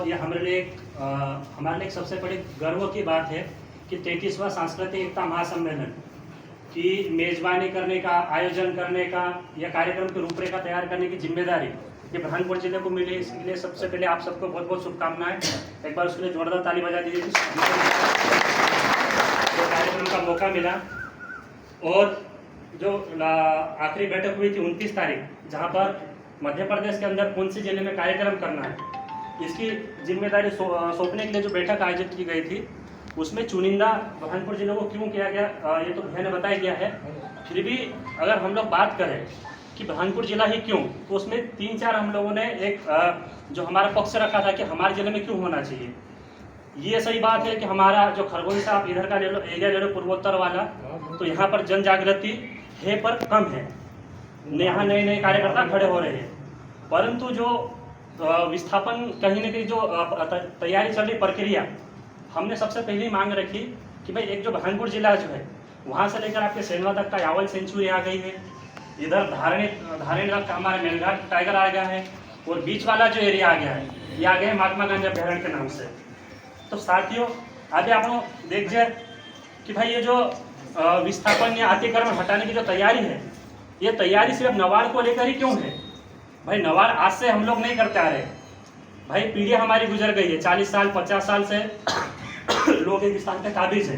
ये हमारे लिए एक सबसे बड़ी गर्व की बात है कि 33वां सांस्कृतिक एकता महासम्मेलन की मेजबानी करने का, आयोजन करने का या कार्यक्रम की रूपरेखा तैयार करने की जिम्मेदारी ये बुरहानपुर जिले को मिली। इसके लिए सबसे पहले आप सबको बहुत बहुत शुभकामनाएं। एक बार उसके लिए जोरदार ताली बजा दीजिए। तो कार्यक्रम का मौका मिला और जो आखिरी बैठक हुई थी 29 तारीख, जहां पर मध्य प्रदेश के अंदर कौन से जिले में कार्यक्रम करना है, इसकी जिम्मेदारी सौंपने के लिए जो बैठक आयोजित की गई थी, उसमें चुनिंदा बुरहानपुर जिले को क्यों किया गया ये तो भैया ने बताया गया है। फिर भी अगर हम लोग बात करें कि बुरहानपुर जिला ही क्यों, तो उसमें 3-4 हम लोगों ने एक जो हमारा पक्ष रखा था कि हमारे जिले में क्यों होना चाहिए। ये सही बात है कि हमारा जो खरगोन से आप इधर का एरिया ले लो, पूर्वोत्तर वाला, तो यहाँ पर जन जागृति है पर कम है। यहाँ नए नए कार्यकर्ता खड़े हो रहे हैं, परंतु जो विस्थापन कहीं ना कहीं जो तैयारी चल रही प्रक्रिया, हमने सबसे पहली मांग रखी कि भाई एक जो बुरहानपुर जिला जो है वहाँ से लेकर आपके सेंधवा तक का यावल सेंचुरी आ गई है, इधर धारणी तक का हमारा मेलघाट टाइगर आ गया है, और बीच वाला जो एरिया आ गया है ये आ गया है महात्मा गांधी अभ्यारण्य के नाम से। तो साथियों, आगे आप लोग देखिए कि भाई ये जो विस्थापन या अतिक्रमण हटाने की जो तैयारी है, ये तैयारी सिर्फ नवाड़ को लेकर ही क्यों है। भाई नवाड़ आज से हम लोग नहीं करते आ रहे, भाई पीढ़ी हमारी गुजर गई है, 40 साल 50 साल से लोग एक स्थान पे काबिज है।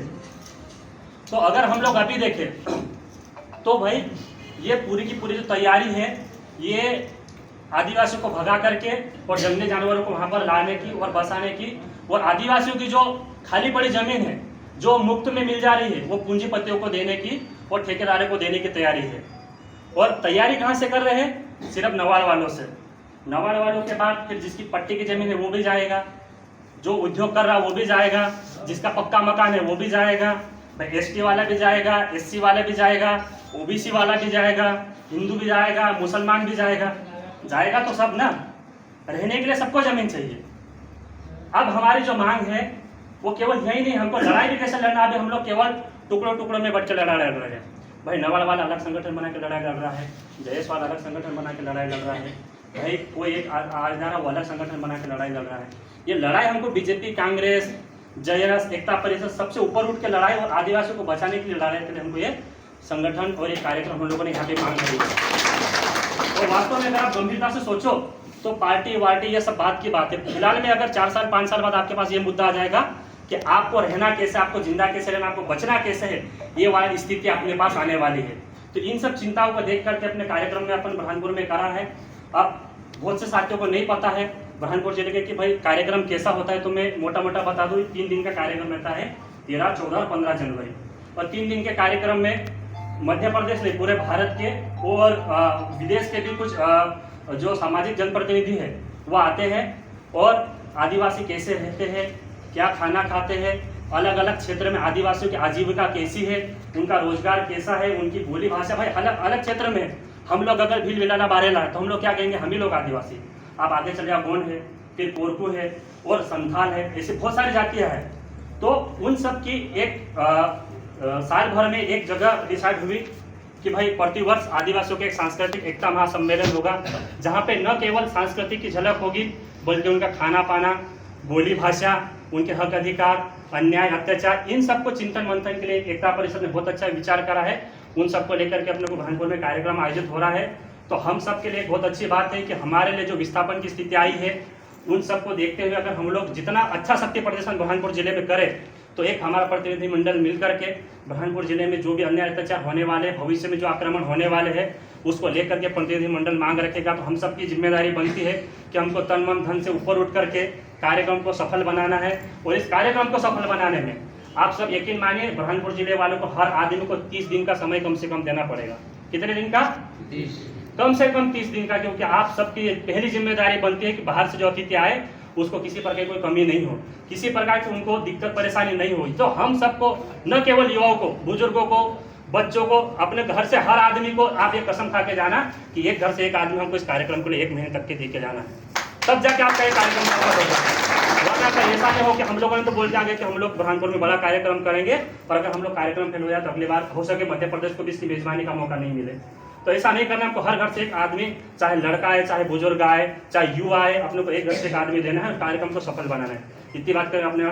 तो अगर हम लोग अभी देखें तो भाई ये पूरी की पूरी जो तैयारी है, ये आदिवासियों को भगा करके और जंगली जानवरों को वहाँ पर लाने की और बसाने की, और आदिवासियों की जो खाली पड़ी जमीन है जो मुफ्त में मिल जा रही है वो पूंजीपतियों को देने की और ठेकेदारों को देने की तैयारी है। और तैयारी कहाँ से कर रहे हैं? सिर्फ नवाड़ वालों से। नवाड़ वालों के बाद फिर जिसकी पट्टी की जमीन है वो भी जाएगा, जो उद्योग कर रहा है वो भी जाएगा, जिसका पक्का मकान है वो भी जाएगा, भाई एसटी वाला भी जाएगा, एससी वाला भी जाएगा, ओबीसी वाला भी जाएगा, हिंदू भी जाएगा, मुसलमान भी जाएगा। जाएगा तो सब ना, रहने के लिए सबको जमीन चाहिए। अब हमारी जो मांग है वो केवल यही नहीं, हमको लड़ाई भी कैसे लड़ना, अभी हम लोग केवल टुकड़ों टुकड़ों में बच्चे लड़ रहे हैं। भाई नवाड़ वाला अलग संगठन बना के लड़ाई लड़ रहा है, जयेश वाला अलग संगठन बना के लड़ाई लड़ रहा है, भाई कोई एक आजनारा वो अलग संगठन बना के लड़ाई लड़ रहा है। ये लड़ाई हमको बीजेपी, कांग्रेस, जयस, एकता परिषद सबसे ऊपर उठ के लड़ाई और आदिवासियों को बचाने के लिए लड़ाई के लिए हमको ये संगठन और ये कार्यक्रम हम लोगों ने यहाँ पे मांग करी है। और वास्तव में अगर आप गंभीरता से सोचो तो पार्टी वार्टी ये सब बात की बात है। फिलहाल में अगर 4 साल 5 साल बाद आपके पास ये मुद्दा आ जाएगा कि आपको रहना कैसे, आपको जिंदा कैसे रहना, आपको बचना कैसे है, ये वाली स्थिति अपने पास आने वाली है। तो इन सब चिंताओं को देख करके अपने कार्यक्रम में अपन बुरहानपुर में करा है। अब बहुत से साथियों को नहीं पता है बुरहानपुर जिले के कि भाई कार्यक्रम कैसा होता है, तो मैं मोटा मोटा बता दूं। 3 दिन का कार्यक्रम रहता है, 13, 14 और 15 जनवरी। और 3 दिन के कार्यक्रम में मध्य प्रदेश नहीं पूरे भारत के और विदेश के भी कुछ जो सामाजिक जनप्रतिनिधि है वो आते हैं, और आदिवासी कैसे रहते हैं, क्या खाना खाते हैं, अलग अलग क्षेत्र में आदिवासियों की आजीविका कैसी है, उनका रोजगार कैसा है, उनकी बोली भाषा। भाई अलग अलग क्षेत्र में हम लोग अगर भील विलाना बारेला है तो हम लोग क्या कहेंगे, हम ही लोग आदिवासी। आप आगे चले जाओ, गोंड है, फिर कोरकू है और संथाल है, ऐसी बहुत सारी जातियां हैं। तो उन सब की एक साल भर में एक जगह डिसाइड हुई कि भाई प्रतिवर्ष आदिवासियों के एक सांस्कृतिक एकता महासम्मेलन होगा, जहाँ पे न केवल संस्कृति की झलक होगी बल्कि उनका खाना पाना, बोली भाषा, उनके हक अधिकार, अन्याय अत्याचार, इन सबको चिंतन मंथन के लिए एकता परिषद ने बहुत अच्छा विचार करा है। उन सबको लेकर के अपने को बुरहानपुर में कार्यक्रम आयोजित हो रहा है। तो हम सब के लिए बहुत अच्छी बात है कि हमारे लिए जो विस्थापन की स्थिति आई है उन सबको देखते हुए अगर हम लोग जितना अच्छा शक्ति प्रदर्शन बुरहानपुर जिले में करें, तो एक हमारा प्रतिनिधिमंडल मिल करके बुरहानपुर जिले में जो भी अन्याय अत्याचार होने वाले, भविष्य में जो आक्रमण होने वाले हैं, उसको लेकर के प्रतिनिधिमंडल मांग रखेगा। तो हम सबकी जिम्मेदारी बनती है कि हमको तन मन धन से ऊपर उठ करके कार्यक्रम को सफल बनाना है। और इस कार्यक्रम को सफल बनाने में आप सब यकीन मानिए, बुरहानपुर जिले वालों को हर आदमी को 30 दिन का समय कम से कम देना पड़ेगा। कितने दिन का? 30। कम से कम 30 दिन का, क्योंकि आप सबकी पहली जिम्मेदारी बनती है कि बाहर से जो अतिथि आए उसको किसी प्रकार की कोई कमी नहीं हो, किसी प्रकार की उनको दिक्कत परेशानी नहीं हो। तो हम सबको, न केवल युवाओं को, बुजुर्गों को, बच्चों को, अपने घर से हर आदमी को आप ये कसम खा के जाना कि एक घर से एक आदमी हमको इस कार्यक्रम के लिए 1 महीने तक के दे के जाना है, तब जाके आपका ये कार्यक्रम सफल होगा। वरना तो ऐसा नहीं हो कि हम लोगों ने तो बोल जाएंगे कि हम लोग बुरहानपुर में बड़ा कार्यक्रम करेंगे, और अगर हम लोग कार्यक्रम फेल हो जाए तो अगली बार हो सके मध्य प्रदेश को भी इसकी मेजबानी का मौका नहीं मिले। तो ऐसा नहीं करना, आपको हर घर से एक आदमी, चाहे लड़का है, चाहे बुजुर्ग आए, चाहे युवा है, अपने को एक घर से एक आदमी देना है, कार्यक्रम को सफल बनाना है। इतनी बात करें अपने